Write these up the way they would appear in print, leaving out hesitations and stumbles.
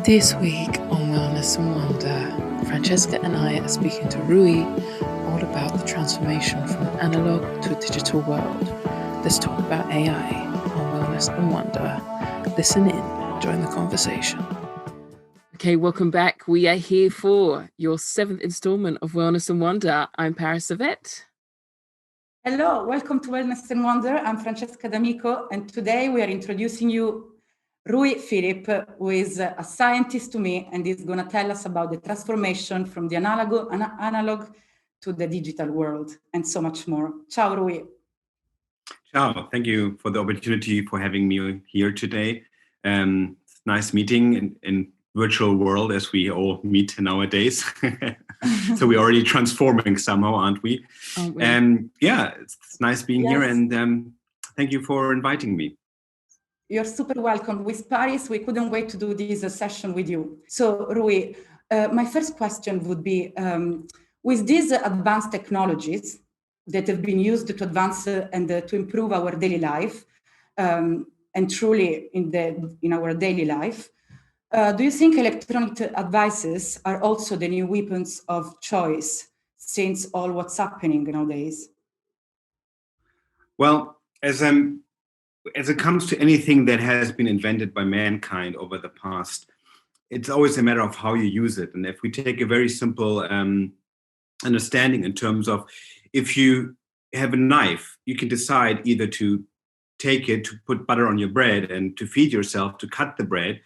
This week on Wellness and Wonder, Francesca and I are speaking to Rui all about the transformation from an analog to a digital world. Let's talk about AI on Wellness and Wonder. Listen in, join the conversation. Okay, welcome back. We are here for your 7th installment of Wellness and Wonder. I'm Paris Savette. Hello, welcome to Wellness and Wonder. I'm Francesca D'Amico, and today we are introducing you Rui Philipp, who is a scientist to me, and is going to tell us about the transformation from the analog to the digital world, and so much more. Ciao, Rui. Ciao. Thank you for the opportunity for having me here today. It's nice meeting in virtual world as we all meet nowadays. So we're already transforming somehow, aren't we? Yeah, it's nice being here, and thank you for inviting me. You're super welcome. With Paris, we couldn't wait to do this session with you. So, Rui, my first question would be, with these advanced technologies that have been used to advance and to improve our daily life, and truly in our daily life, do you think electronic devices are also the new weapons of choice since all what's happening nowadays? Well, as it comes to anything that has been invented by mankind over the past, it's always a matter of how you use it. And if we take a very simple understanding in terms of, if you have a knife, you can decide either to take it to put butter on your bread and to feed yourself, to cut the bread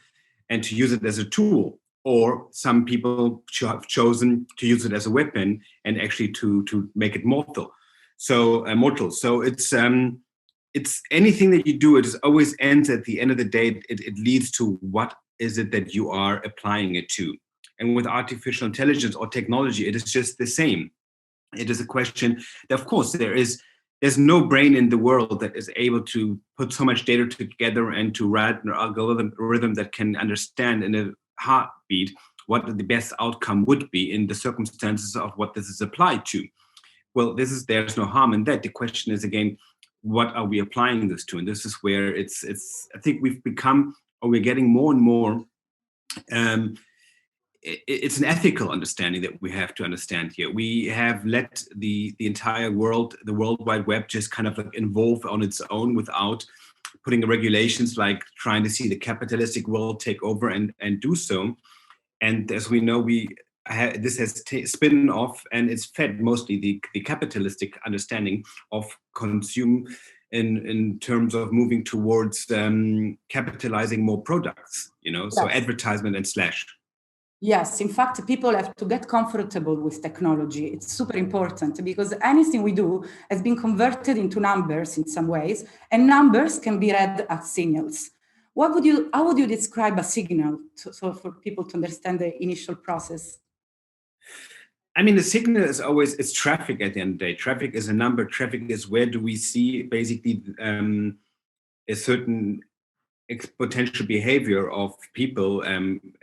and to use it as a tool. Or some people have chosen to use it as a weapon and actually to make it mortal. So it's anything that you do, it always ends at the end of the day, it leads to what is it that you are applying it to. And with artificial intelligence or technology, it is just the same. It is a question that, of course, there's no brain in the world that is able to put so much data together and to write an algorithm that can understand in a heartbeat what the best outcome would be in the circumstances of what this is applied to. Well, there's no harm in that. The question is, again, what are we applying this to? And this is where it's I think we've become, or we're getting more and more, it's an ethical understanding that we have to understand here. We have let the entire world, the World Wide Web, just kind of like evolve on its own without putting regulations, like trying to see the capitalistic world take over and do so. And as we know, this has spun off, and it's fed mostly the capitalistic understanding of consume in terms of moving towards capitalizing more products, so advertisement and slash. Yes, in fact, people have to get comfortable with technology. It's super important because anything we do has been converted into numbers in some ways, and numbers can be read as signals. How would you describe a signal so for people to understand the initial process? I mean, the signal is always, it's traffic at the end of the day. Traffic is a number. Traffic is where do we see basically a certain potential behavior of people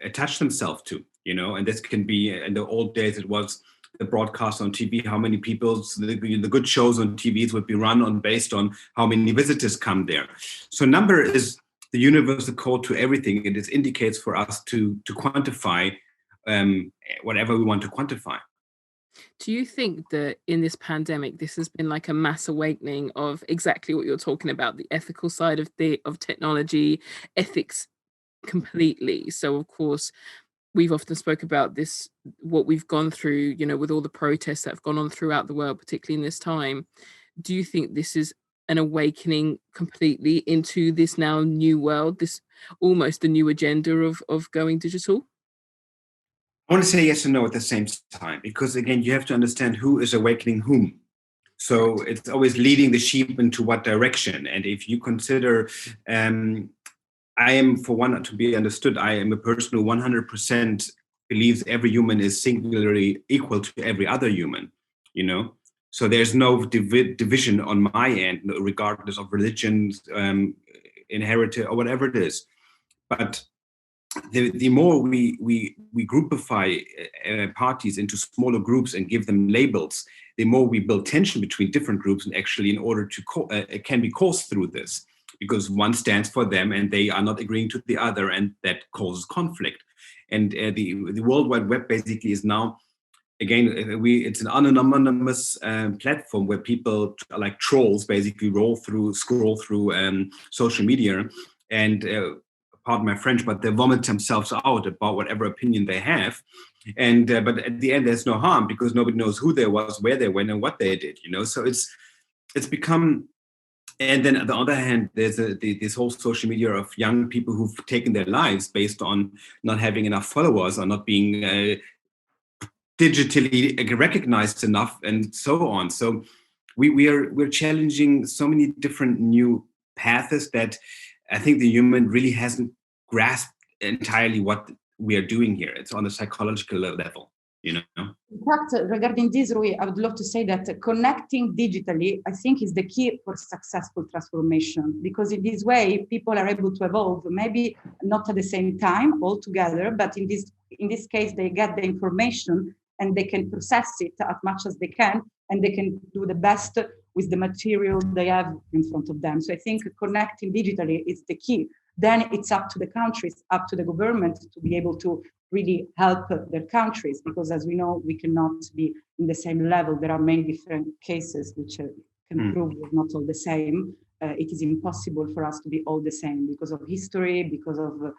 attach themselves to, and this can be, in the old days, it was the broadcast on TV, how many people, the good shows on TVs would be run on based on how many visitors come there. So number is the universal code to everything. It indicates for us to quantify whatever we want to quantify. Do you think that in this pandemic, this has been like a mass awakening of exactly what you're talking about, the ethical side of technology, ethics completely? So, of course, we've often spoke about this, what we've gone through, with all the protests that have gone on throughout the world, particularly in this time. Do you think this is an awakening completely into this now new world, this almost the new agenda of going digital? I want to say yes and no at the same time, because again, you have to understand who is awakening whom. So it's always leading the sheep into what direction. And if you consider, I am, for one, to be understood, I am a person who 100% believes every human is singularly equal to every other human, So there's no division on my end, regardless of religion, inherited, or whatever it is. But the more we groupify parties into smaller groups and give them labels, the more we build tension between different groups, and actually in order to it can be caused through this, because one stands for them and they are not agreeing to the other, and that causes conflict. And the World Wide Web basically is now, again, it's an anonymous platform where people like trolls basically scroll through social media and pardon my French, but they vomit themselves out about whatever opinion they have. And but at the end, there's no harm because nobody knows who they was, where they went, and what they did. So it's become. And then on the other hand, there's this whole social media of young people who've taken their lives based on not having enough followers or not being digitally recognized enough, and so on. So we're challenging so many different new paths that I think the human really hasn't grasped entirely what we are doing here. It's on a psychological level, In fact, regarding this, Rui, I would love to say that connecting digitally, I think, is the key for successful transformation, because in this way, people are able to evolve, maybe not at the same time all together, but in this case, they get the information and they can process it as much as they can, and they can do the best with the material they have in front of them. So I think connecting digitally is the key. Then it's up to the countries, up to the government to be able to really help their countries, because as we know, we cannot be in the same level. There are many different cases which can prove we're not all the same. It is impossible for us to be all the same because of history, because of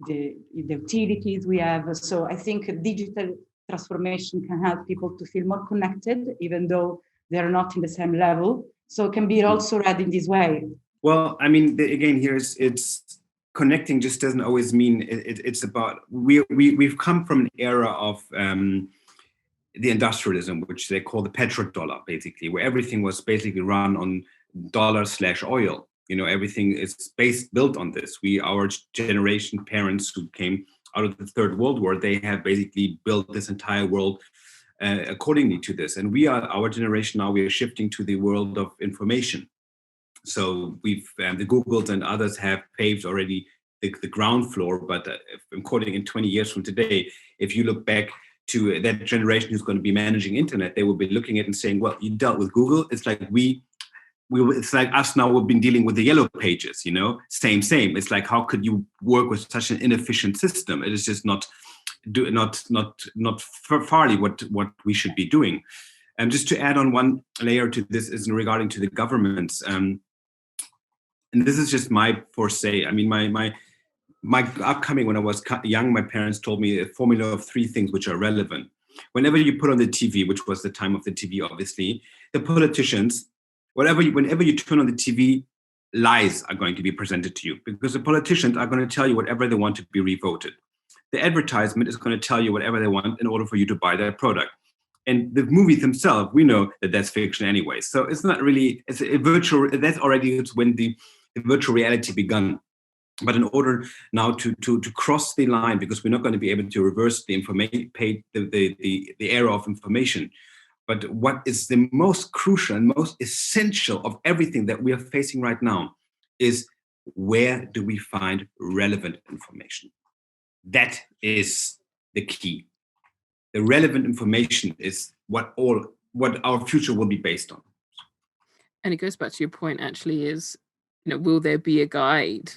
the utilities we have. So I think digital transformation can help people to feel more connected, even though they're not in the same level. So it can be also read in this way. Well, I mean, again, here it's connecting just doesn't always mean it's about we've come from an era of the industrialism, which they call the petrodollar, basically, where everything was basically run on dollar/oil. Everything is built on this. Our generation, parents who came out of the Third World War, they have basically built this entire world accordingly to this. And our generation now, we are shifting to the world of information. So we've the Googles and others have paved already the ground floor. But I'm quoting, in 20 years from today, if you look back to that generation who's going to be managing internet, they will be looking at it and saying, "Well, you dealt with Google. It's like it's like us now. We've been dealing with the yellow pages. Same. It's like, how could you work with such an inefficient system? It is just not fairly what we should be doing." And just to add on one layer to this is regarding to the governments. And this is just my foresight. I mean, my upcoming, when I was young, my parents told me a formula of 3 things which are relevant. Whenever you put on the TV, which was the time of the TV, obviously, the politicians, whenever you turn on the TV, lies are going to be presented to you, because the politicians are going to tell you whatever they want to be revoted. The advertisement is going to tell you whatever they want in order for you to buy their product. And the movies themselves, we know that that's fiction anyway. So it's not really, it's a virtual, that's already when the virtual reality begun. But in order now to cross the line, because we're not going to be able to reverse the information, the era of information. But what is the most crucial and most essential of everything that we are facing right now is, where do we find relevant information? That is the key. The relevant information is what our future will be based on. And it goes back to your point, actually, is, will there be a guide?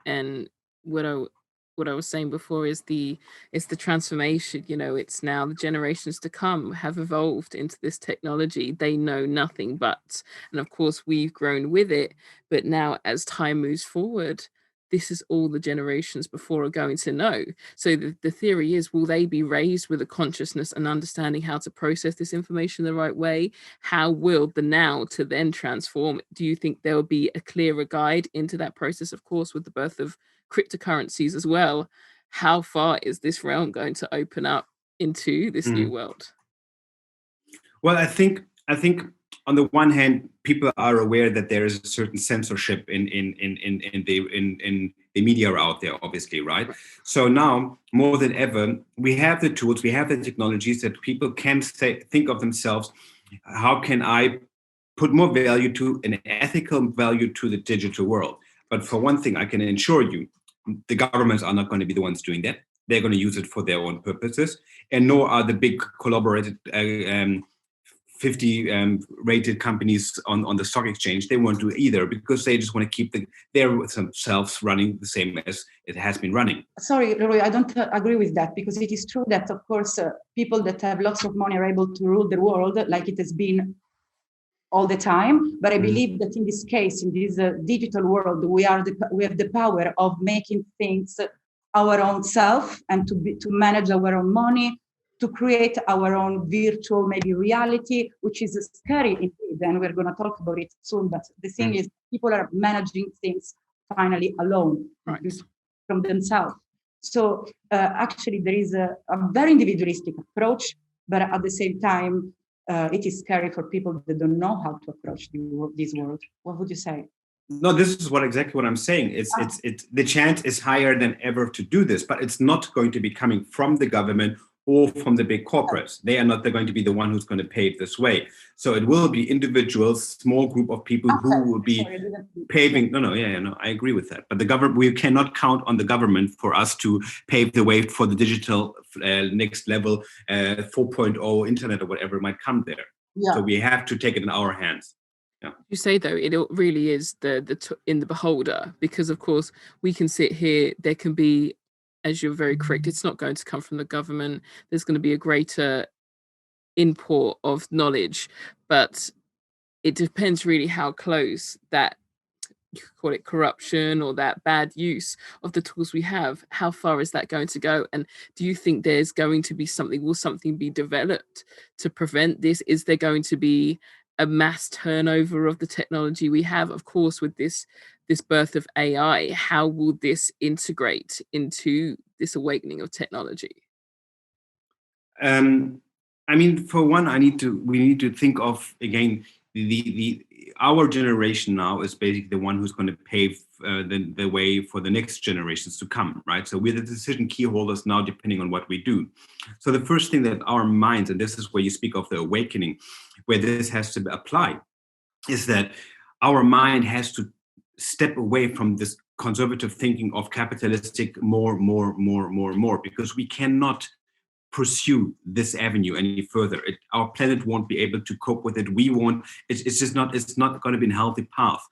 And what I was saying before is it's the transformation. It's now the generations to come have evolved into this technology. They know nothing but, and of course we've grown with it. But now, as time moves forward, this is all the generations before are going to know. So the theory is, will they be raised with a consciousness and understanding how to process this information the right way? How will the now to then transform? Do you think there will be a clearer guide into that process? Of course, with the birth of cryptocurrencies as well, how far is this realm going to open up into this new world? Well, I think on the one hand, people are aware that there is a certain censorship in the media out there, obviously, right? So now, more than ever, we have the tools, we have the technologies that people can think of themselves. How can I put more value to an ethical value to the digital world? But for one thing, I can assure you, the governments are not going to be the ones doing that. They're going to use it for their own purposes, and nor are the big collaborated 50 rated companies on the stock exchange, they won't do it either, because they just want to keep their themselves running the same as it has been running. Sorry, Rui, I don't agree with that, because it is true that, of course, people that have lots of money are able to rule the world like it has been all the time. But I believe that in this case, in this digital world, we have the power of making things our own self, and to manage our own money, to create our own virtual maybe reality, which is scary indeed, and we're going to talk about it soon. But the thing is, people are managing things finally alone, right, from themselves. So actually there is a very individualistic approach, but at the same time, it is scary for people that don't know how to approach this world. What would you say? No, this is exactly what I'm saying. It's the chance is higher than ever to do this, but it's not going to be coming from the government or from the big corporates. They're going to be the one who's going to pave this way. So it will be individuals, small group of people who will be paving. No, I agree with that. But the government, we cannot count on the government for us to pave the way for the digital next level, 4.0 internet or whatever might come there. Yeah. So we have to take it in our hands. Yeah. You say though, it really is in the beholder, because of course we can sit here, there can be, as you're very correct, it's not going to come from the government. There's going to be a greater import of knowledge, but it depends really how close that, you could call it corruption or that bad use of the tools we have, how far is that going to go? And do you think there's going to be will something be developed to prevent this? Is there going to be a mass turnover of the technology we have? Of course, with this birth of AI, how will this integrate into this awakening of technology? I mean, for one, we need to think of, again, our generation now is basically the one who's going to pave the way for the next generations to come, right? So we're the decision key holders now, depending on what we do. So the first thing that our minds, and this is where you speak of the awakening, where this has to apply, is that our mind has to step away from this conservative thinking of capitalistic more, because we cannot pursue this avenue any further. Our planet won't be able to cope with it. We won't. It's not going to be a healthy path.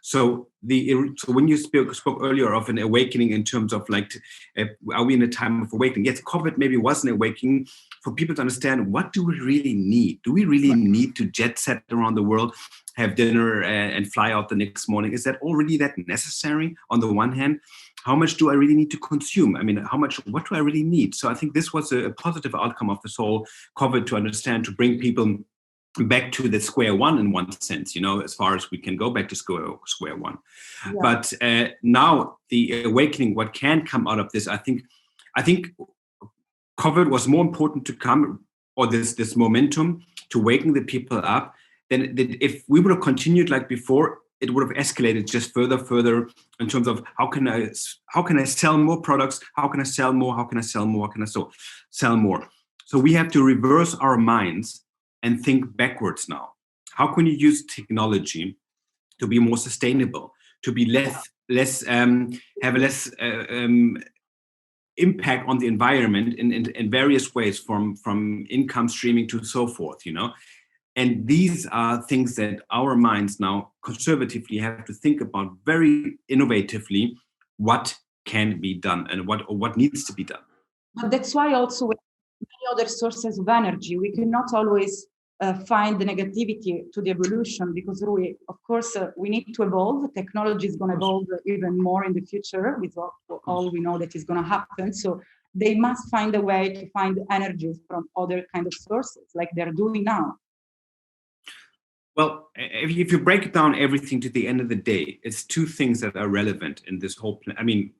So when you spoke earlier of an awakening in terms of are we in a time of awakening? Yes, COVID maybe was an awakening for people to understand, what do we really need? Do we really need to jet set around the world, have dinner and fly out the next morning? Is that already that necessary on the one hand? How much do I really need to consume? I mean, what do I really need? So I think this was a positive outcome of this whole COVID, to understand, to bring people back to the square one in one sense, as far as we can go back to square one. Yeah. But now the awakening, what can come out of this, I think COVID was more important to come, or this momentum to waken the people up, than if we would have continued like before. It would have escalated just further in terms of how can I sell more products? How can I sell more? How can I sell more? How can I sell more? So we have to reverse our minds and think backwards now. How can you use technology to be more sustainable, to be have less impact on the environment in various ways, from income streaming to so forth, And these are things that our minds now conservatively have to think about very innovatively, what can be done and what needs to be done. But that's why also with many other sources of energy, we cannot always find the negativity to the evolution, because of course, we need to evolve. Technology is going to evolve even more in the future with all we know that is going to happen. So they must find a way to find energies from other kind of sources, like they're doing now. Well, if you break down everything to the end of the day, it's two things that are relevant in this whole plan. I mean,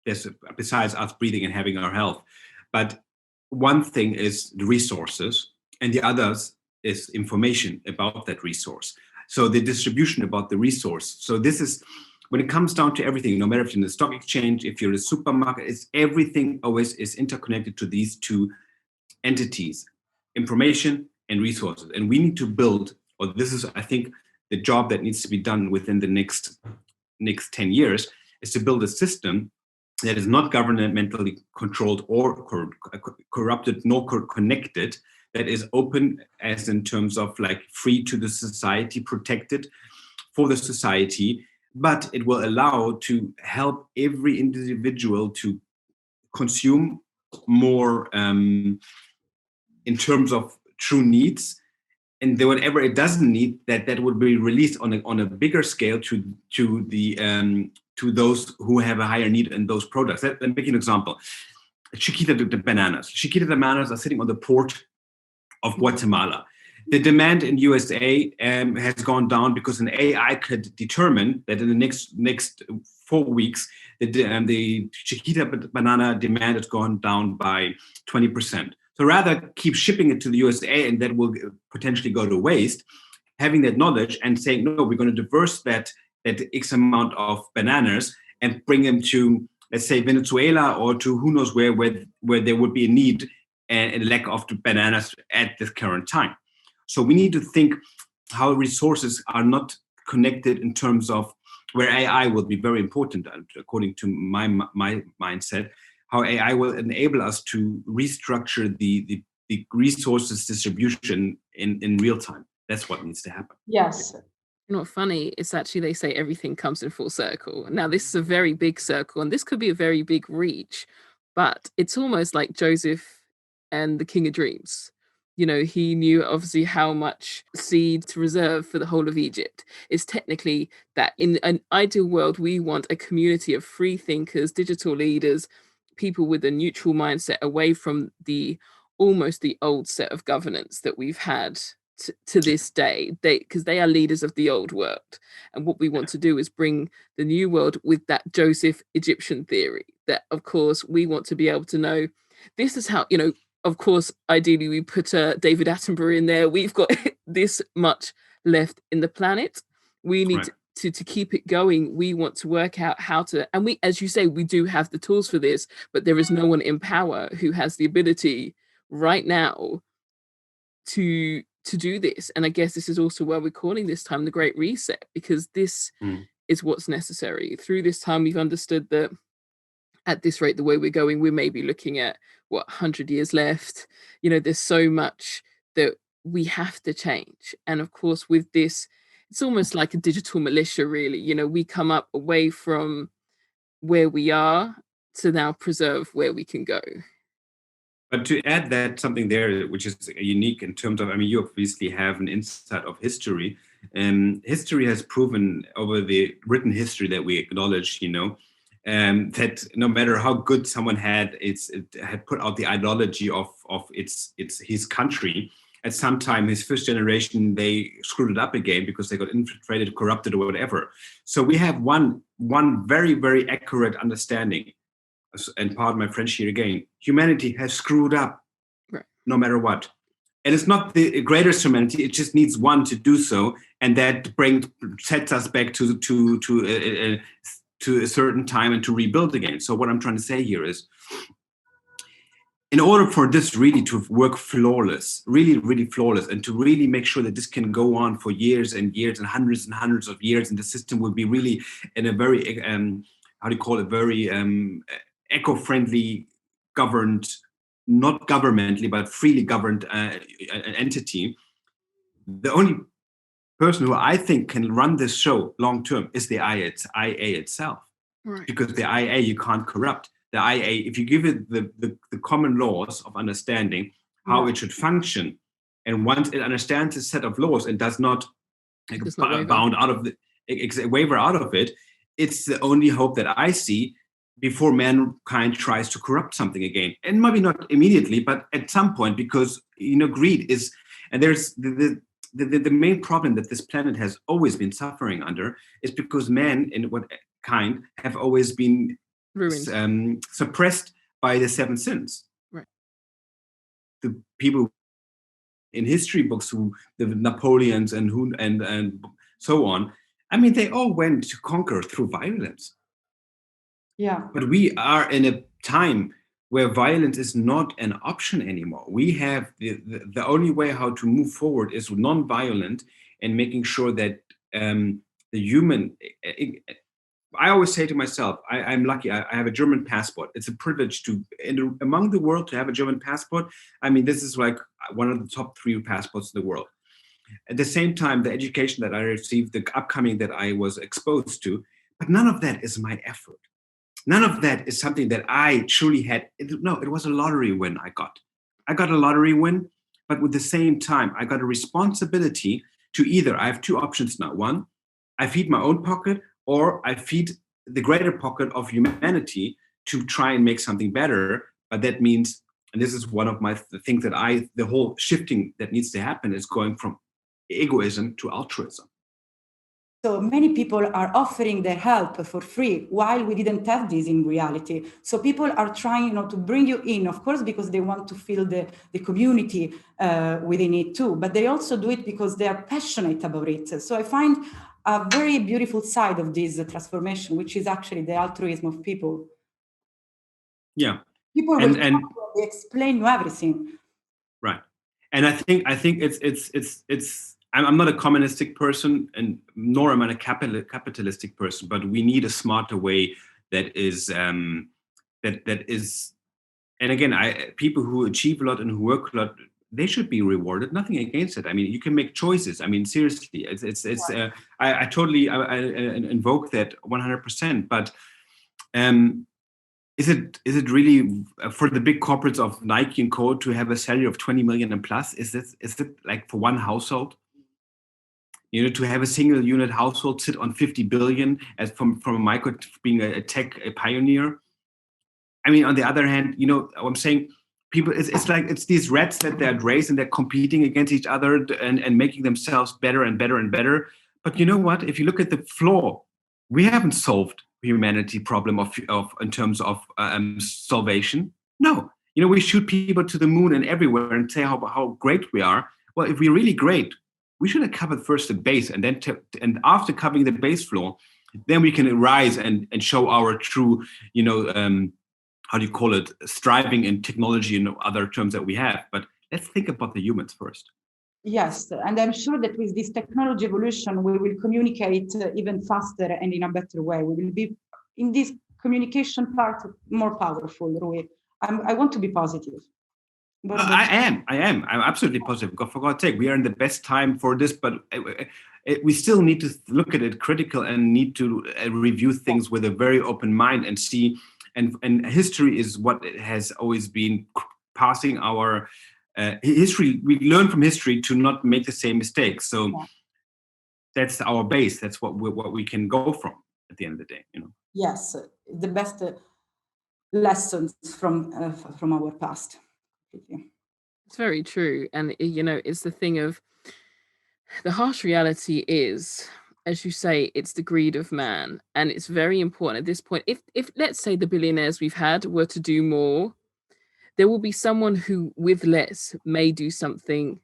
yes, besides us breathing and having our health, but one thing is the resources, and the others is information about that resource. So the distribution about the resource. So this is, when it comes down to everything, no matter if you're in the stock exchange, if you're in a supermarket, everything always is interconnected to these two entities, information and resources. And we need to build, or this is, I think, the job that needs to be done within the next 10 years, is to build a system that is not governmentally controlled or corrupted nor connected, that is open as in terms of like free to the society, protected for the society, but it will allow to help every individual to consume more in terms of true needs, and then whatever it doesn't need, that would be released on a bigger scale to the to those who have a higher need in those products. Let me make an example. Chiquita the bananas. Chiquita the bananas are sitting on the port of Guatemala. The demand in USA has gone down because an AI could determine that in the next 4 weeks, the Chiquita banana demand has gone down by 20%. So rather keep shipping it to the USA, and that will potentially go to waste. Having that knowledge and saying, no, we're going to diverse that X amount of bananas and bring them to, let's say, Venezuela or to who knows where there would be a need and a lack of bananas at the current time. So we need to think how resources are not connected in terms of where AI will be very important, according to my mindset, how AI will enable us to restructure the resources distribution in real time. That's what needs to happen. Yes. You know what's funny? It's actually, they say everything comes in full circle. Now, this is a very big circle, and this could be a very big reach, but it's almost like Joseph and the King of Dreams. You know, he knew obviously how much seed to reserve for the whole of Egypt. It's technically that in an ideal world, we want a community of free thinkers, digital leaders, people with a neutral mindset away from the almost the old set of governance that we've had to this day, because they are leaders of the old world, and what we want to do is bring the new world with that Joseph Egyptian theory, that of course we want to be able to know this is how, you know, of course ideally we put David Attenborough in there, we've got this much left in the planet, we need to keep it going, we want to work out how to, and we, as you say, we do have the tools for this, but there is no one in power who has the ability right now to do this. And I guess this is also why we're calling this time the Great Reset, because this is what's necessary. Through this time, we've understood that at this rate, the way we're going, we may be looking at 100 years left. You know, there's so much that we have to change. And of course, with this, it's almost like a digital militia, really. You know, we come up away from where we are to now preserve where we can go. But to add that something there, which is unique in terms of, I mean, you obviously have an insight of history. History has proven over the written history that we acknowledge, you know, that no matter how good someone had put out the ideology of his country, at some time, his first generation, they screwed it up again because they got infiltrated, corrupted, or whatever. So we have one very, very accurate understanding. And pardon my French here again, humanity has screwed up, no matter what. And it's not the greatest humanity, it just needs one to do so. And that sets us back to a certain time and to rebuild again. So what I'm trying to say here is, in order for this really to work flawless, really, really flawless, and to really make sure that this can go on for years and years and hundreds of years, and the system will be really in a very, very eco-friendly, governed, not governmentally, but freely governed entity, the only person who I think can run this show long-term is the IA itself. Right. Because the IA you can't corrupt. The IA, if you give it the common laws of understanding how it should function, and once it understands a set of laws and does not bound out of waver out of it, it's the only hope that I see before mankind tries to corrupt something again. And maybe not immediately, but at some point, because, you know, greed is, and there's the main problem that this planet has always been suffering under is because men in what kind have always been suppressed by the seven sins. Right. The people in history books, the Napoleons and so on, I mean, they all went to conquer through violence. Yeah. But we are in a time where violence is not an option anymore. We have the only way how to move forward is non-violent, and making sure that the human I always say to myself, I'm lucky. I have a German passport. It's a privilege among the world to have a German passport. I mean, this is like one of the top 3 passports in the world. At the same time, the education that I received, the upcoming that I was exposed to, but none of that is my effort. None of that is something that I truly had. No, it was a lottery win I got. I got a lottery win, but with the same time, I got a responsibility to either, I have 2 options now. One, I feed my own pocket, or I feed the greater pocket of humanity to try and make something better. But that means, and this is one of the things that the whole shifting that needs to happen is going from egoism to altruism. So many people are offering their help for free while we didn't have this in reality. So people are trying, to bring you in, of course, because they want to feel the community within it too, but they also do it because they are passionate about it. So I find a very beautiful side of this transformation, which is actually the altruism of people. Yeah. People will they explain you everything. Right. And I think it's I'm not a communistic person, and nor am I a capitalistic person, but we need a smarter way that is that is, and again, people who achieve a lot and who work a lot, they should be rewarded. Nothing against it. I mean, you can make choices. I mean, seriously, I totally invoke that 100%. But is it really for the big corporates of Nike and Co. to have a salary of 20 million and plus? Is it like for one household? To have a single unit household sit on 50 billion as from a micro being a tech pioneer. I mean, on the other hand, I'm saying people, it's like it's these rats that they're raised and they're competing against each other and making themselves better and better and better. But you know what? If you look at the flaw, we haven't solved humanity problem of in terms of salvation. No, we shoot people to the moon and everywhere and say how great we are. Well, if we're really great, we should have covered first the base, and then and after covering the base floor, then we can rise and show our true, how do you call it, striving in technology and other terms that we have. But let's think about the humans first. Yes, and I'm sure that with this technology evolution, we will communicate even faster and in a better way. We will be in this communication part more powerful, Rui. I want to be positive. I am. I'm absolutely positive. For God's sake, we are in the best time for this, but we still need to look at it critical and need to review things with a very open mind and see. And history is what it has always been passing our history. We learn from history to not make the same mistakes. So that's our base. That's what we can go from at the end of the day. Yes, the best lessons from our past. It's very true. And, it's the thing of the harsh reality is, as you say, it's the greed of man. And it's very important at this point. If let's say the billionaires we've had were to do more, there will be someone who with less may do something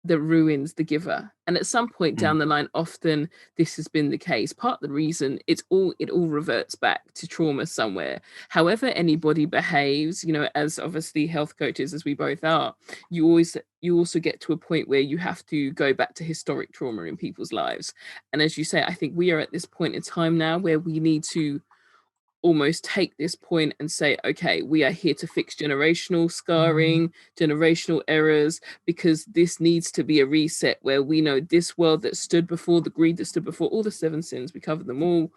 that ruins the giver. And at some point down the line, often this has been the case. Part of the reason it all reverts back to trauma somewhere. However anybody behaves, as obviously health coaches as we both are, you also get to a point where you have to go back to historic trauma in people's lives. And as you say, I think we are at this point in time now where we need to almost take this point and say, okay, we are here to fix generational scarring, generational errors, because this needs to be a reset where we know this world that stood before, the greed that stood before, all the 7 sins, we covered them all,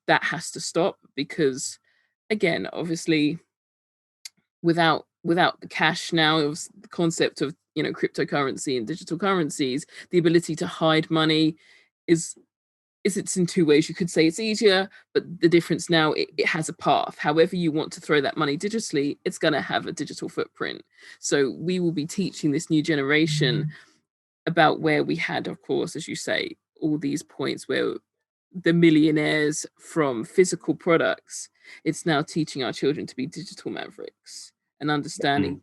that has to stop. Because again, obviously, without the cash now, it was the concept of cryptocurrency and digital currencies, the ability to hide money is it's in 2 ways. You could say it's easier, but the difference now, it has a path. However you want to throw that money digitally, it's going to have a digital footprint. So we will be teaching this new generation about where we had, of course, as you say, all these points where the millionaires from physical products, it's now teaching our children to be digital mavericks and understanding.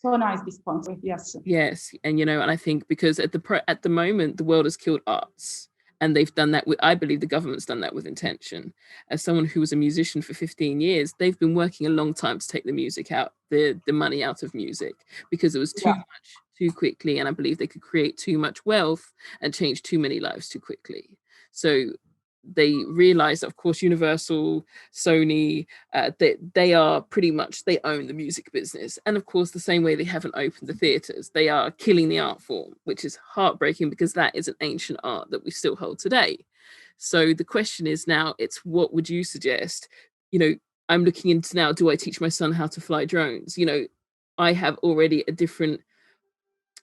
So nice, this point. Yes. And and I think because at the moment, the world has killed arts. And they've done that I believe the government's done that with intention. As someone who was a musician for 15 years, they've been working a long time to take the music out, the money out of music, because it was too much, too quickly. And I believe they could create too much wealth and change too many lives too quickly. So they realize, of course, Universal, Sony, they are pretty much, they own the music business. And of course, the same way they haven't opened the theaters, they are killing the art form, which is heartbreaking because that is an ancient art that we still hold today. So the question is now, it's what would you suggest? You know, I'm looking into now, do I teach my son how to fly drones? You know, I have already a different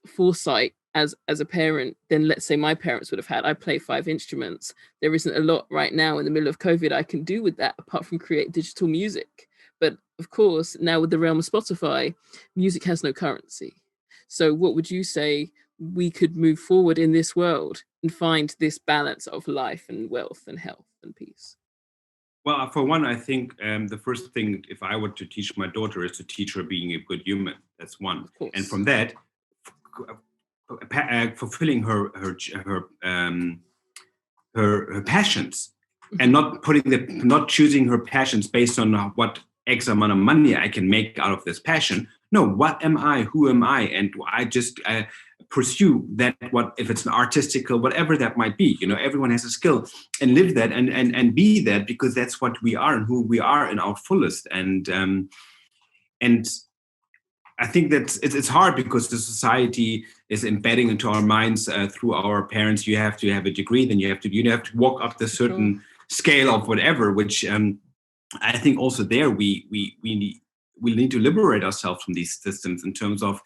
foresight as a parent than, let's say, my parents would have had. I play 5 instruments. There isn't a lot right now in the middle of COVID I can do with that apart from create digital music. But of course, now with the realm of Spotify, music has no currency. So what would you say we could move forward in this world and find this balance of life and wealth and health and peace? Well, for one, I think the first thing, if I were to teach my daughter, is to teach her being a good human. That's one. And from that, fulfilling her passions, and not choosing her passions based on what X amount of money I can make out of this passion. No, what am I? Who am I? And I just pursue that. What if it's an artistical, whatever that might be? You know, everyone has a skill, and live that and be that, because that's what we are and who we are in our fullest. And I think that it's hard because the society is embedding into our minds through our parents. You have to have a degree, then you have to walk up the certain scale of whatever. Which I think also there we need to liberate ourselves from these systems in terms of,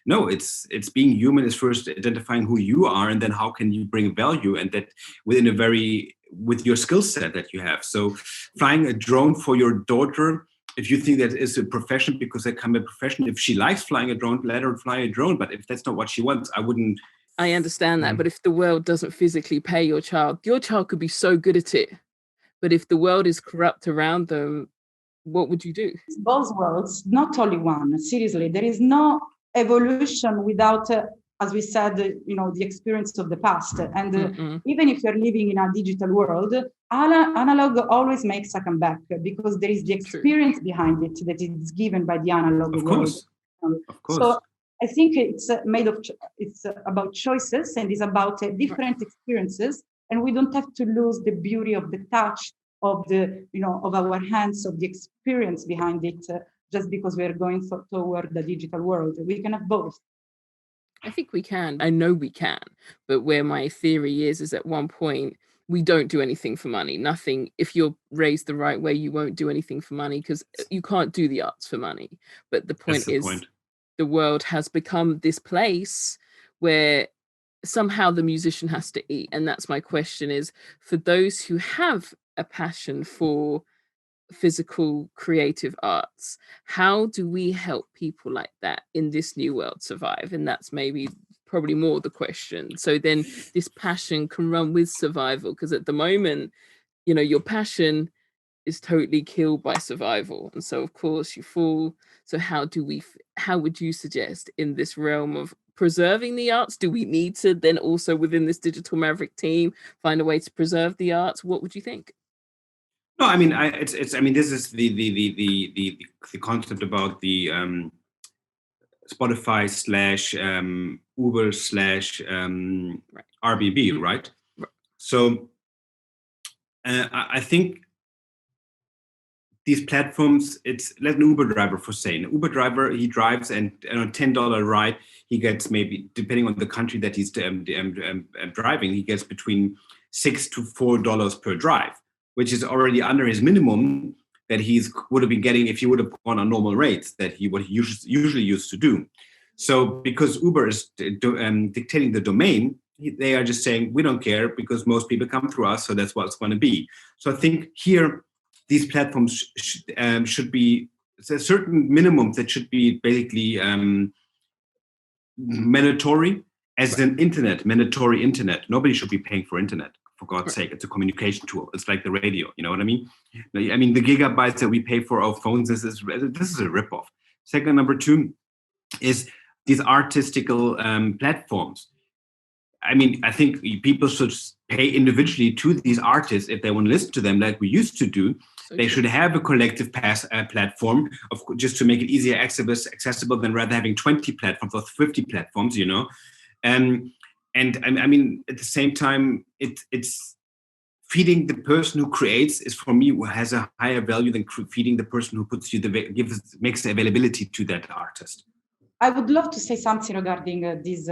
no, it's being human is first identifying who you are, and then how can you bring value, and that with your skill set that you have. So flying a drone for your daughter, if you think that is a profession, because they come a profession, if she likes flying a drone, let her fly a drone. But if that's not what she wants, I wouldn't. I understand that. But if the world doesn't physically pay your child could be so good at it. But if the world is corrupt around them, what would you do? Both worlds, not only one. Seriously, there is no evolution without, as we said, the experience of the past. And even if you're living in a digital world, analog always makes a comeback, because there is the experience behind it that is given by the analog world. Of course. So I think it's about choices, and it's about different experiences, and we don't have to lose the beauty of the touch of of our hands, of the experience behind it, just because we're going toward the digital world. We can have both. I think we can. I know we can. But where my theory is at one point, we don't do anything for money. Nothing. If you're raised the right way, you won't do anything for money, because you can't do the arts for money. But the point is, the world has become this place where somehow the musician has to eat. And that's my question, is for those who have a passion for physical creative arts, how do we help people like that in this new world survive? And that's probably more the question. So then this passion can run with survival, because at the moment, your passion is totally killed by survival, and so of course you fall. So how would you suggest, in this realm of preserving the arts, do we need to then also within this Digital Maverick team find a way to preserve the arts? What would you think? No, I mean, this is the concept about the Spotify / Uber / RBB, right? So I think these platforms, let an Uber driver for saying, an Uber driver, he drives, and on a $10 ride, he gets, maybe, depending on the country that he's driving, he gets between $6 to $4 per drive, which is already under his minimum that would have been getting if he would have gone on normal rates that he usually used to do. So because Uber is dictating the domain, they are just saying, we don't care, because most people come through us, so that's what it's going to be. So I think here, these platforms should be a certain minimum that should be basically mandatory, as an mandatory internet. Nobody should be paying for internet, for God's sake. It's a communication tool. It's like the radio. You know what I mean? I mean, the gigabytes that we pay for our phones, this is a ripoff. Second, number two is these artistical platforms. I mean, I think people should pay individually to these artists if they want to listen to them, like we used to do. So they should have a collective platform, just to make it easier accessible than rather having 20 platforms or 50 platforms, And I mean, at the same time, it's feeding the person who creates is, for me, has a higher value than feeding the person who puts you makes the availability to that artist. I would love to say something regarding these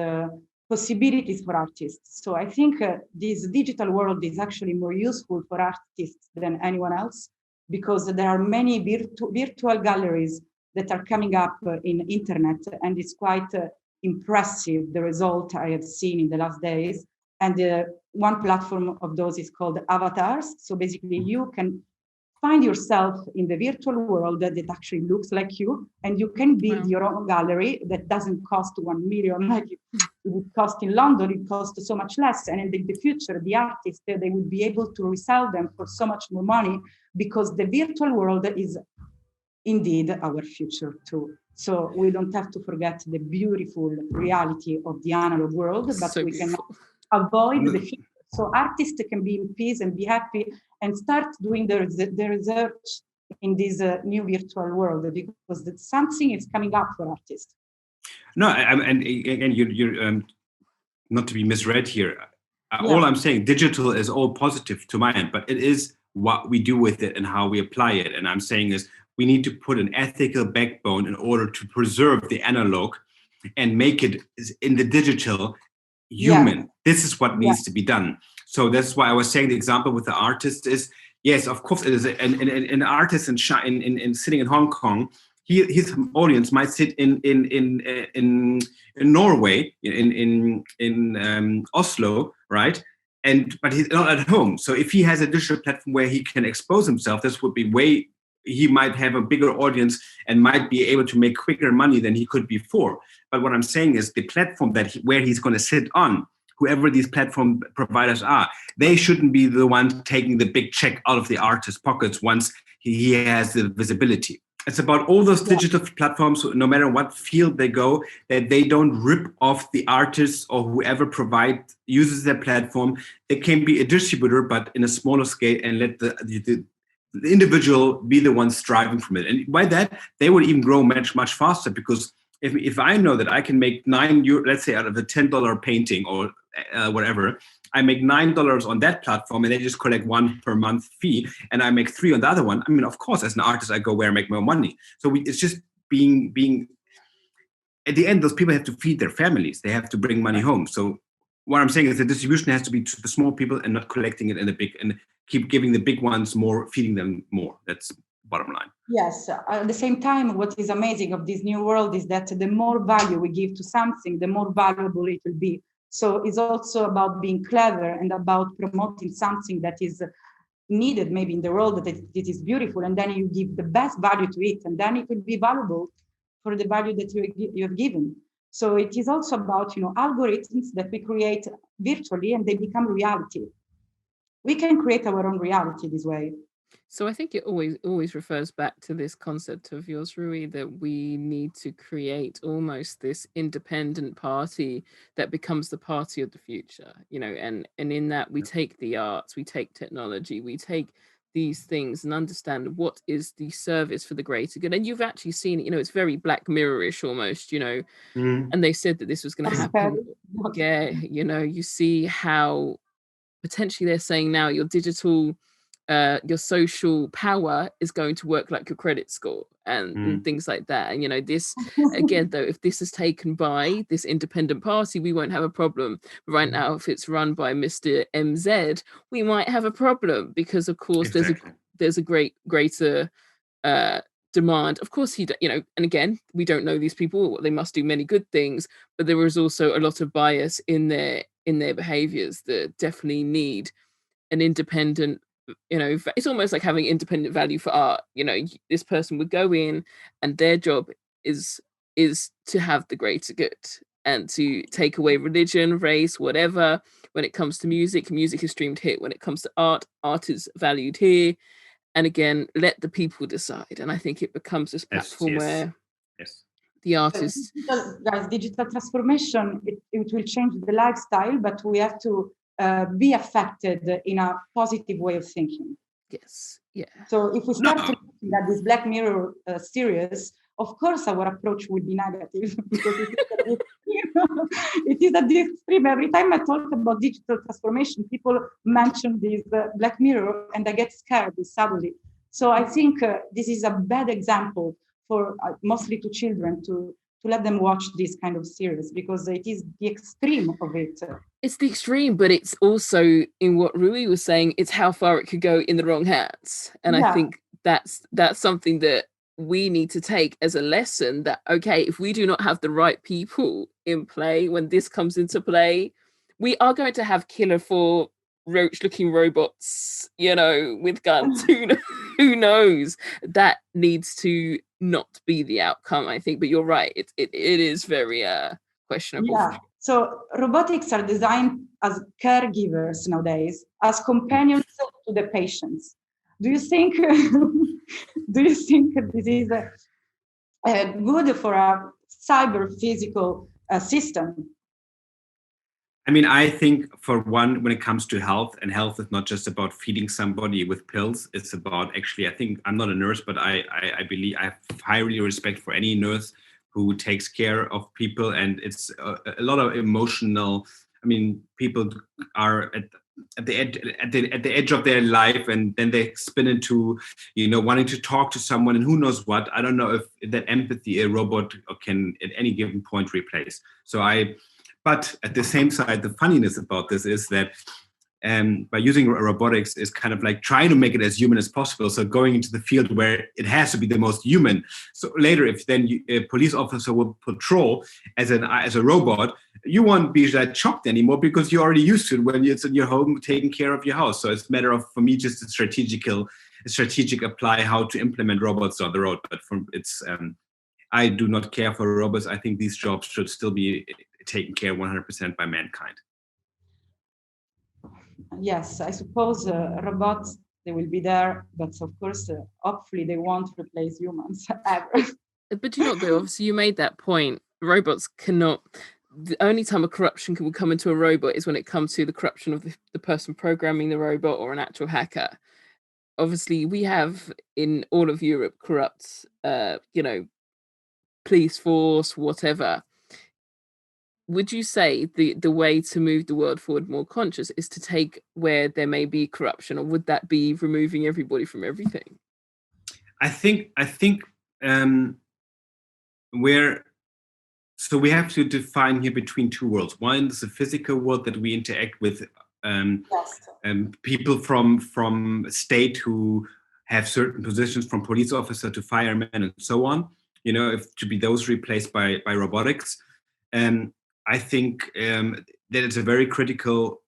possibilities for artists. So I think this digital world is actually more useful for artists than anyone else, because there are many virtual galleries that are coming up in internet, and it's quite impressive, the result I have seen in the last days. And one platform of those is called avatars. So basically you can find yourself in the virtual world that actually looks like you, and you can build your own gallery that doesn't cost 1 million like it would cost in London. It costs so much less, and in the future the artists, they would be able to resell them for so much more money, because the virtual world is indeed our future too. So we don't have to forget the beautiful reality of the analog world, but we can avoid the future. So artists can be in peace and be happy and start doing the research in this new virtual world, because something is coming up for artists. No, and again, you're not to be misread here. All I'm saying, digital is all positive to my end, but it is what we do with it and how we apply it. And I'm saying is we need to put an ethical backbone in order to preserve the analog and make it in the digital human. Yeah. This is what needs to be done. So that's why I was saying the example with the artist is, yes, of course it is an artist in sitting in Hong Kong. His audience might sit in Norway, in Oslo, right? But he's not at home. So if he has a digital platform where he can expose himself, this would be he might have a bigger audience and might be able to make quicker money than he could before. But what I'm saying is the platform where he's going to sit on, whoever these platform providers are, they shouldn't be the ones taking the big check out of the artist's pockets once he has the visibility. It's about all those digital platforms, no matter what field they go, that they don't rip off the artists or whoever uses their platform. It can be a distributor, but in a smaller scale, and let the individual be the one striving from it. And by that, they will even grow much, much faster, because if I know that I can make €9, let's say out of a $10 painting or whatever, I make $9 on that platform and they just collect $1 per month fee, and I make $3 on the other one. I mean, of course, as an artist, I go where I make more money. So it's just being at the end, those people have to feed their families. They have to bring money home. So what I'm saying is the distribution has to be to the small people and not collecting it in the big, and keep giving the big ones more, feeding them more. That's bottom line. Yes. At the same time, what is amazing of this new world is that the more value we give to something, the more valuable it will be. So it's also about being clever and about promoting something that is needed maybe in the world, that it is beautiful, and then you give the best value to it, and then it will be valuable for the value that you have given. So it is also about, algorithms that we create virtually and they become reality. We can create our own reality this way. So I think it always refers back to this concept of yours, Rui, that we need to create almost this independent party that becomes the party of the future, and in that we take the arts, we take technology, we take these things and understand what is the service for the greater good. And you've actually seen it, it's very Black Mirror-ish almost, and they said that this was going to happen. Yeah, you see how potentially they're saying now your digital your social power is going to work like your credit score and things like that. And this again, though, if this is taken by this independent party, we won't have a problem. But right now, if it's run by Mr. MZ, we might have a problem, because of course there's a greater demand. Of course and again, we don't know these people, they must do many good things, but there is also a lot of bias in their behaviors that definitely need an independent, it's almost like having independent value for art. This person would go in and their job is to have the greater good and to take away religion, race, whatever. When it comes to music is streamed here. When it comes to art is valued here. And again, let the people decide. And I think it becomes this platform where the artists... Digital transformation, it will change the lifestyle, but we have to be affected in a positive way of thinking. Yes, yeah. So if we start looking at this Black Mirror series, of course our approach will be negative because it is at the extreme. Every time I talk about digital transformation, people mention this Black Mirror and I get scared suddenly. So I think this is a bad example for mostly to children to let them watch this kind of series because it is the extreme of it. It's the extreme, but it's also in what Rui was saying, it's how far it could go in the wrong hands. And I think that's something that we need to take as a lesson that, okay, if we do not have the right people in play when this comes into play, we are going to have killer for roach looking robots, with guns. Who knows? That needs to not be the outcome, I think. But you're right, it is very questionable. Yeah. So robotics are designed as caregivers nowadays, as companions to the patients. Do you think this is good for a cyber physical system? I mean, I think for one, when it comes to health, and health is not just about feeding somebody with pills. It's about actually, I think, I'm not a nurse, but I believe I have highly respect for any nurse who takes care of people. And it's a lot of emotional, I mean, people are at the edge of their life, and then they spin into, wanting to talk to someone, and who knows what. I don't know if that empathy a robot can at any given point replace. But at the same side, the funniness about this is that by using robotics is kind of like trying to make it as human as possible. So going into the field where it has to be the most human. So later, if then a police officer will patrol as a robot, you won't be that shocked anymore because you're already used to it when it's in your home taking care of your house. So it's a matter of, for me, just a strategic apply how to implement robots down the road. But I do not care for robots. I think these jobs should still be taken care 100% by mankind. Yes, I suppose robots, they will be there, but of course, hopefully they won't replace humans ever. But though, obviously you made that point. Robots cannot. The only time a corruption will come into a robot is when it comes to the corruption of the person programming the robot or an actual hacker. Obviously, we have in all of Europe corrupt, police force, whatever. Would you say the way to move the world forward more conscious is to take where there may be corruption, or would that be removing everybody from everything? I think we have to define here between two worlds. One is the physical world that we interact with people from state who have certain positions, from police officer to firemen and so on. If to be those replaced by robotics. I think that it's a very critical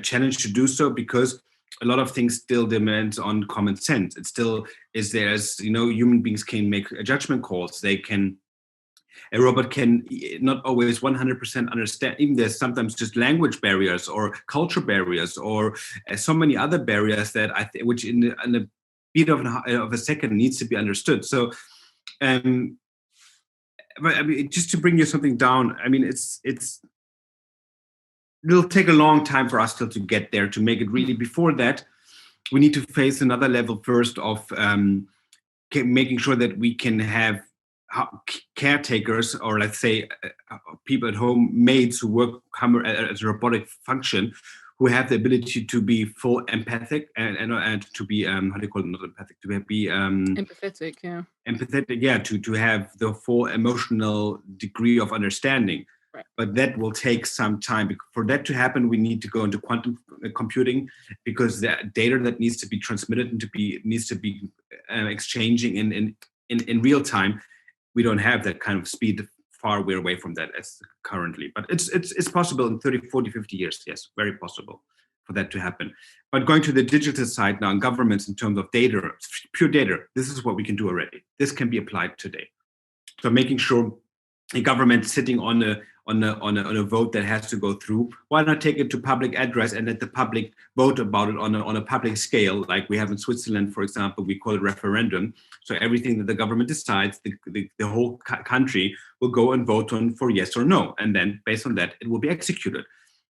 challenge to do so, because a lot of things still depends on common sense. It still is there, as human beings can make judgment calls. A robot can not always 100% understand. Even there's sometimes just language barriers or culture barriers or so many other barriers that which in a beat of a second needs to be understood. So. But I mean, just to bring you something down, I mean, it'll take a long time for us still to get there, to make it really. Before that, we need to face another level first of making sure that we can have caretakers, or let's say people at home, maids who work as a robotic function, who have the ability to be full empathic and to be how do you call it, not empathic, to be empathetic, yeah. Empathetic, yeah, to have the full emotional degree of understanding. Right. But that will take some time. For that to happen, we need to go into quantum computing, because the data that needs to be transmitted and needs to be exchanging in real time, we don't have that kind of speed. Far we're away from that as currently, but it's possible in 30, 40, 50 years. Yes, very possible for that to happen. But going to the digital side now, in governments, in terms of data, pure data, this is what we can do already. This can be applied today. So making sure a government sitting on a vote that has to go through, why not take it to public address and let the public vote about it on a public scale, like we have in Switzerland, for example. We call it referendum. So everything that the government decides, the whole country will go and vote on for yes or no, and then based on that, it will be executed.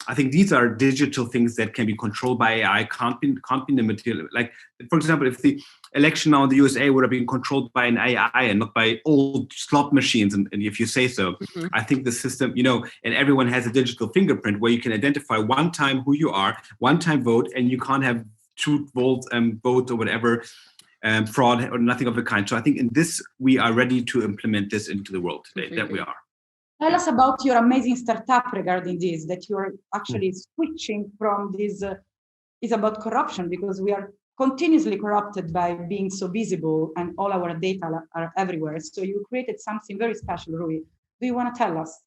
I think these are digital things that can be controlled by AI, can't be the material. Like, for example, if the election now in the USA would have been controlled by an AI and not by old slot machines, and if you say so, I think the system, and everyone has a digital fingerprint where you can identify one time who you are, one time vote, and you can't have two votes or whatever, fraud or nothing of the kind. So I think in this, we are ready to implement this into the world today, that we are. Tell us about your amazing startup regarding this, that you're actually switching from this, is about corruption, because we are continuously corrupted by being so visible and all our data are everywhere. So you created something very special, Rui. Do you want to tell us?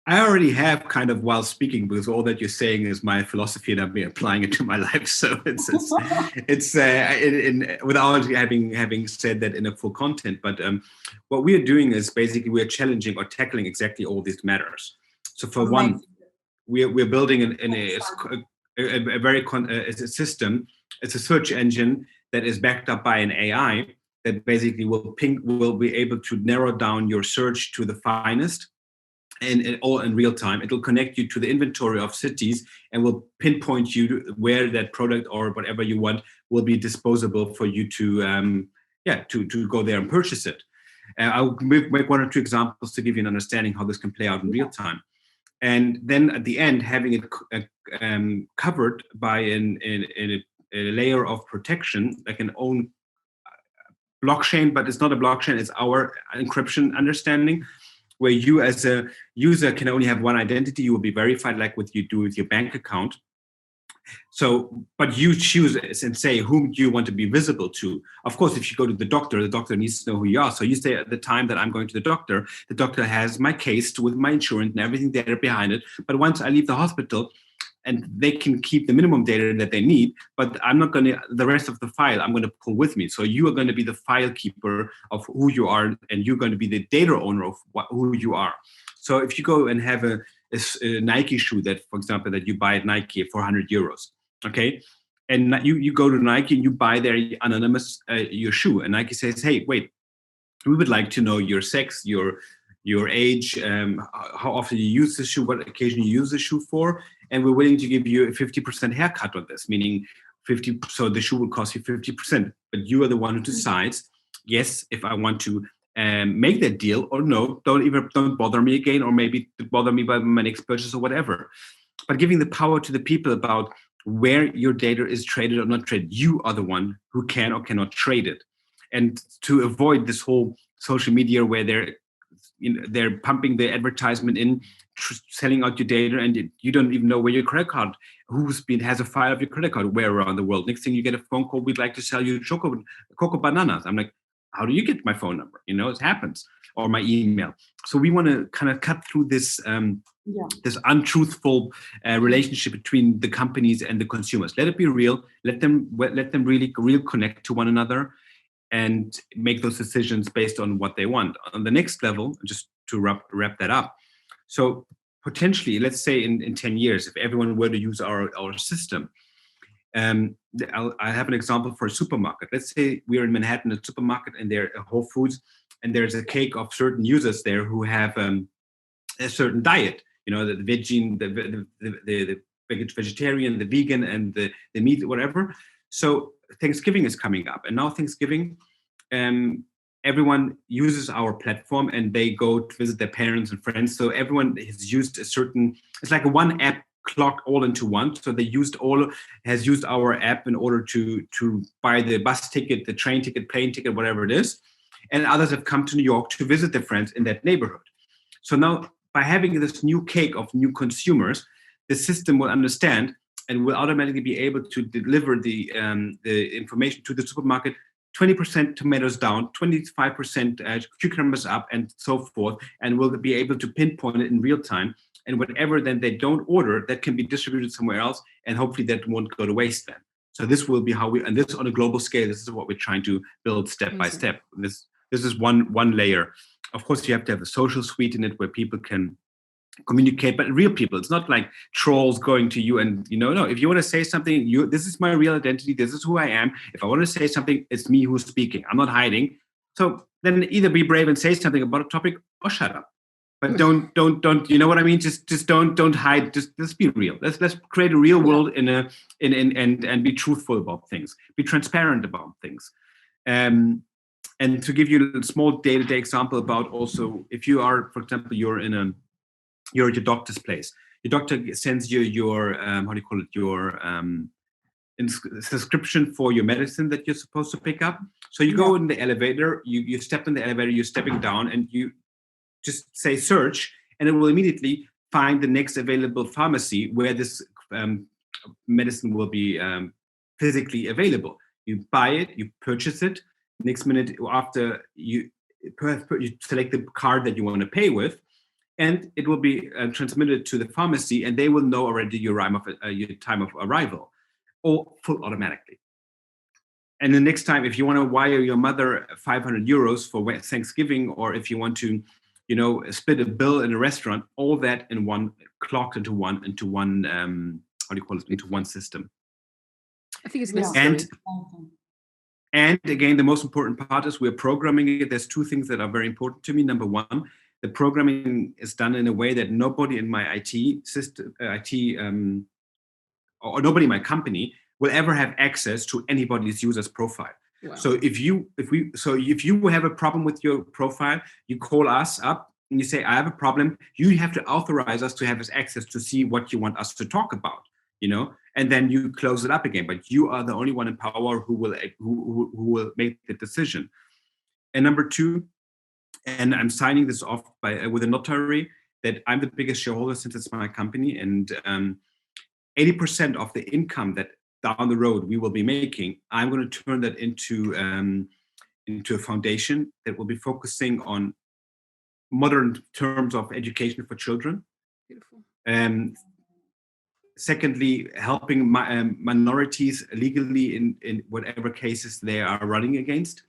I already have kind of while speaking, because all that you're saying is my philosophy and I've been applying it to my life. So it's without having said that in a full content. But what we are doing is basically we are challenging or tackling exactly all these matters. So for one, we're building a very it's a system. It's a search engine that is backed up by an AI that basically will be able to narrow down your search to the finest. And all in real time. It'll connect you to the inventory of cities and will pinpoint you to where that product or whatever you want will be disposable for you to go there and purchase it. I'll make one or two examples to give you an understanding how this can play out in real time. And then at the end, having it covered by a layer of protection, like an own blockchain, but it's not a blockchain, it's our encryption understanding, where you as a user can only have one identity. You will be verified like what you do with your bank account. So, but you choose and say whom do you want to be visible to. Of course, if you go to the doctor needs to know who you are. So you say at the time that I'm going to the doctor has my case with my insurance and everything there behind it. But once I leave the hospital, and they can keep the minimum data that they need, but I'm not going to, the rest of the file, I'm going to pull with me. So you are going to be the file keeper of who you are, and you're going to be the data owner of who you are. So if you go and have a Nike shoe that, for example, that you buy at Nike for 400 euros, okay? And you go to Nike and you buy their anonymous, your shoe. And Nike says, hey, wait, we would like to know your sex, your age, how often you use the shoe, what occasion you use the shoe for, and we're willing to give you a 50% haircut on this, meaning 50. So the shoe will cost you 50%, but you are the one who decides, yes, if I want to make that deal or no, don't bother me again, or maybe bother me by my next purchase or whatever. But giving the power to the people about where your data is traded or not traded, you are the one who can or cannot trade it. And to avoid this whole social media where they're pumping the advertisement in, selling out your data, and you don't even know where your credit card, has a file of your credit card where around the world. Next thing you get a phone call, we'd like to sell you cocoa bananas. I'm like, how do you get my phone number? It happens, or my email. So we want to kind of cut through this this untruthful relationship between the companies and the consumers. Let it be real. Let them really connect to one another and make those decisions based on what they want. On the next level, just to wrap that up. So potentially, let's say in 10 years, if everyone were to use our system, I have an example for a supermarket. Let's say we're in Manhattan, a supermarket, and there are Whole Foods, and there's a cake of certain users there who have a certain diet. The veggie, the vegetarian, the vegan, and the meat, whatever. So Thanksgiving is coming up, and now Thanksgiving, everyone uses our platform and they go to visit their parents and friends. So everyone has used it's like a one app clock all into one. So they has used our app in order to buy the bus ticket, the train ticket, plane ticket, whatever it is. And others have come to New York to visit their friends in that neighborhood. So now by having this new cake of new consumers, the system will understand and will automatically be able to deliver the information to the supermarket. 20% tomatoes down, 25% cucumbers up, and so forth, and will be able to pinpoint it in real time. And whatever then they don't order, that can be distributed somewhere else, and hopefully that won't go to waste then. So this will be and this on a global scale, this is what we're trying to build step by step. This is one layer. Of course, you have to have a social suite in it where people can communicate, but real people. It's not like trolls going to you and no. If you want to say something, this is my real identity. This is who I am. If I want to say something, it's me who's speaking. I'm not hiding. So then either be brave and say something about a topic or shut up. But don't. You know what I mean? Just don't hide. Just be real. Let's create a real world and be truthful about things. Be transparent about things. And to give you a small day-to-day example about also, if you are, for example, you're at your doctor's place. Your doctor sends you your how do you call it, your subscription for your medicine that you're supposed to pick up. So you go in the elevator, you step in the elevator, you're stepping down, and you just say search, and it will immediately find the next available pharmacy where this medicine will be physically available. You buy it, you purchase it. Next minute after, you select the card that you want to pay with, and it will be transmitted to the pharmacy, and they will know already your time of arrival, all full automatically. And the next time, if you want to wire your mother 500 euros for Thanksgiving, or if you want to, split a bill in a restaurant, all that in one, clocked into one into one system. I think it's necessary. And again, the most important part is we're programming it. There's two things that are very important to me. Number one, the programming is done in a way that nobody in my IT system, or nobody in my company will ever have access to anybody's user's profile. Wow. So if you have a problem with your profile, you call us up and you say, I have a problem. You have to authorize us to have this access to see what you want us to talk about, and then you close it up again. But you are the only one in power who will make the decision. And number two, and I'm signing this off with a notary, that I'm the biggest shareholder since it's my company, and 80% of the income that down the road we will be making, I'm going to turn that into a foundation that will be focusing on modern terms of education for children. Beautiful. Secondly, helping minorities legally in whatever cases they are running against.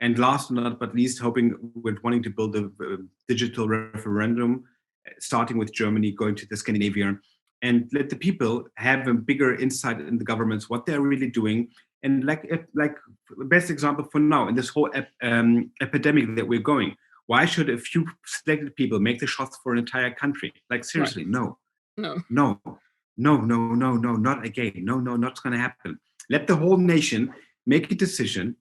And last but not least, wanting to build a digital referendum, starting with Germany, going to the Scandinavian, and let the people have a bigger insight in the governments, what they're really doing. And like the best example for now, in this whole epidemic that we're going, why should a few selected people make the shots for an entire country? Like, seriously, right. No, not again. No, not going to happen. Let the whole nation make a decision.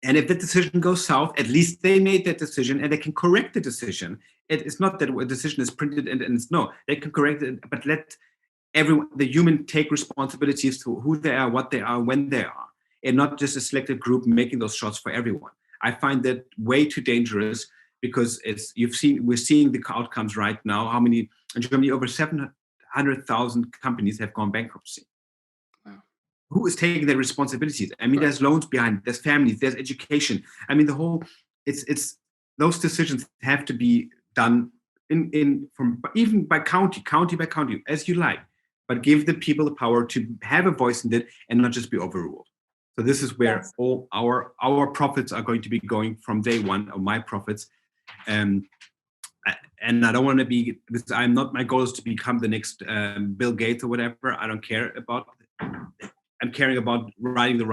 And if the decision goes south, at least they made that decision and they can correct the decision. It's not that a decision is printed and it's no, they can correct it, but let the human take responsibilities to who they are, what they are, when they are, and not just a selected group making those shots for everyone. I find that way too dangerous, because we're seeing the outcomes right now. How many in Germany? Over 700,000 companies have gone bankruptcy. Who is taking their responsibilities? I mean, right. There's loans behind, there's families, there's education. I mean, it's those decisions have to be done from even by county by county, as you like, but give the people the power to have a voice in it and not just be overruled. So this is where all our profits are going to be going from day one, of my profits. And I don't want to be, because my goal is to become the next Bill Gates or whatever. I don't care about. I'm caring about righting the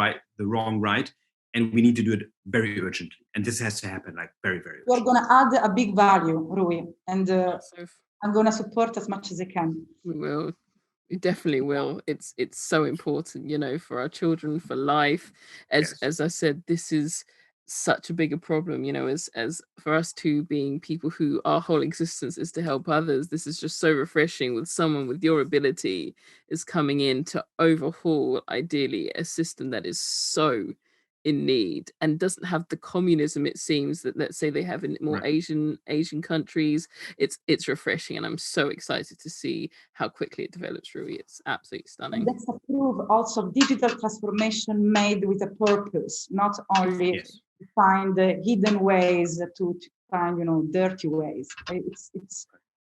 wrong right, and we need to do it very urgently. And this has to happen very, very urgently. We're going to add a big value, Rui, and I'm going to support as much as I can. We will. We definitely will. It's so important, for our children, for life. As I said, this is such a bigger problem, as for us two being people who our whole existence is to help others. This is just so refreshing with someone with your ability is coming in to overhaul, ideally, a system that is so in need and doesn't have the communism, it seems, that, let's say, they have in more Asian countries. It's refreshing, and I'm so excited to see how quickly it develops, Rui. It's absolutely stunning. And that's a proof also of digital transformation made with a purpose, not only to find the hidden ways, to find dirty ways.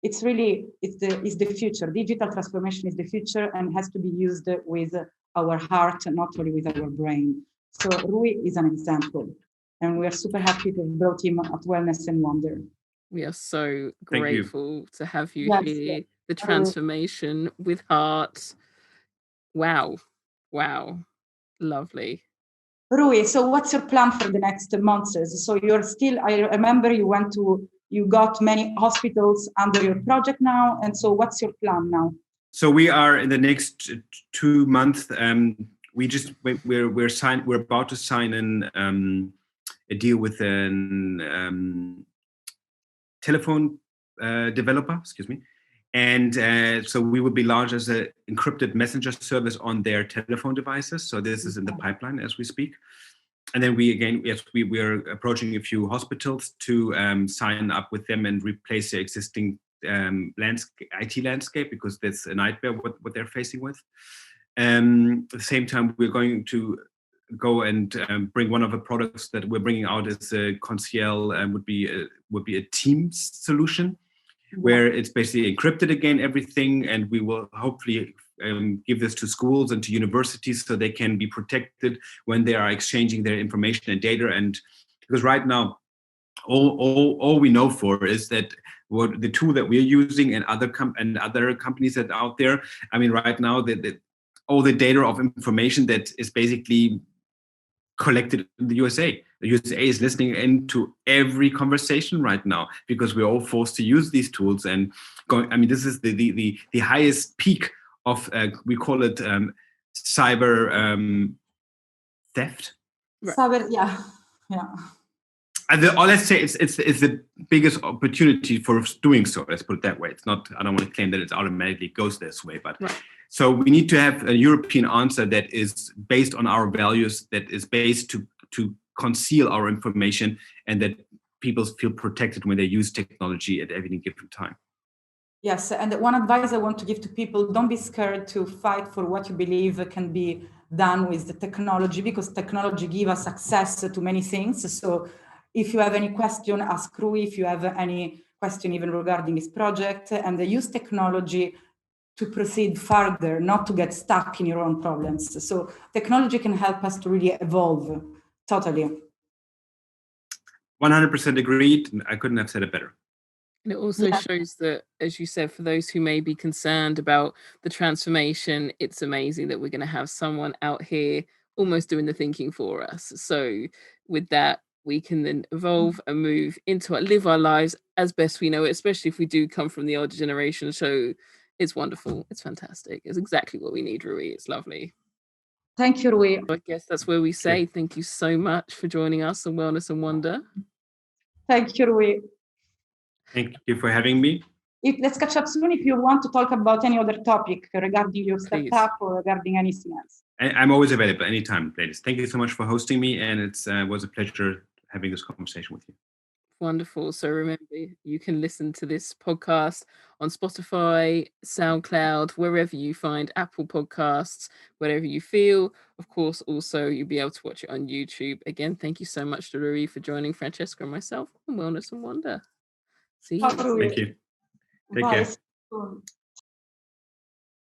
It's really the future. Digital transformation is the future and has to be used with our heart, not only with our brain. So Rui is an example, and we are super happy to have brought him at Wellness and Wonder. We are so grateful to have you here. The transformation with heart. Wow. Lovely. Rui, so what's your plan for the next months? So you're still, I remember you You got many hospitals under your project now. And so what's your plan now? So we are in the next 2 months. We're about to sign a deal with an telephone developer, and so we will be launched as an encrypted messenger service on their telephone devices. So this is in the pipeline as we speak. And then we are approaching a few hospitals to sign up with them and replace their existing IT landscape, because that's a nightmare what they're facing with. At the same time, we're going to go and bring one of the products that we're bringing out as a concierge, would be a Teams solution, where it's basically encrypted again, everything, and we will hopefully give this to schools and to universities so they can be protected when they are exchanging their information and data. And because right now, all we know for is that what the tool that we're using and other companies that are out there. I mean, right now, all the data of information that is basically collected in the USA. The USA is listening into every conversation right now because we're all forced to use these tools and going. I mean, this is the highest peak of we call it cyber theft. Cyber, yeah. Or let's say it's the biggest opportunity for doing so. Let's put it that way. It's not. I don't want to claim that it automatically goes this way, but so we need to have a European answer that is based on our values, that is based to conceal our information, and that people feel protected when they use technology at any given time. Yes, and one advice I want to give to people: don't be scared to fight for what you believe can be done with the technology, because technology gives us access to many things. So if you have any question, ask Rui. If you have any question even regarding this project, and use technology to proceed further, not to get stuck in your own problems. So technology can help us to really evolve, totally. 100% agreed. I couldn't have said it better. And it also shows that, as you said, for those who may be concerned about the transformation, it's amazing that we're going to have someone out here almost doing the thinking for us. So with that, we can then evolve and move into it, live our lives as best we know it, especially if we do come from the older generation. So it's wonderful. It's fantastic. It's exactly what we need, Rui. It's lovely. Thank you, Rui. I guess that's where we say thank you so much for joining us on Wellness and Wonder. Thank you, Rui. Thank you for having me. Let's catch up soon if you want to talk about any other topic regarding your startup or regarding anything else. I'm always available anytime, ladies. Thank you so much for hosting me, and it was a pleasure having this conversation with you. Wonderful. So remember, you can listen to this podcast on Spotify, SoundCloud, wherever you find Apple Podcasts, whatever you feel. Of course, also you'll be able to watch it on YouTube. Again, thank you so much to Rui for joining Francesca and myself on Wellness and Wonder. See you. Thank you. Take care.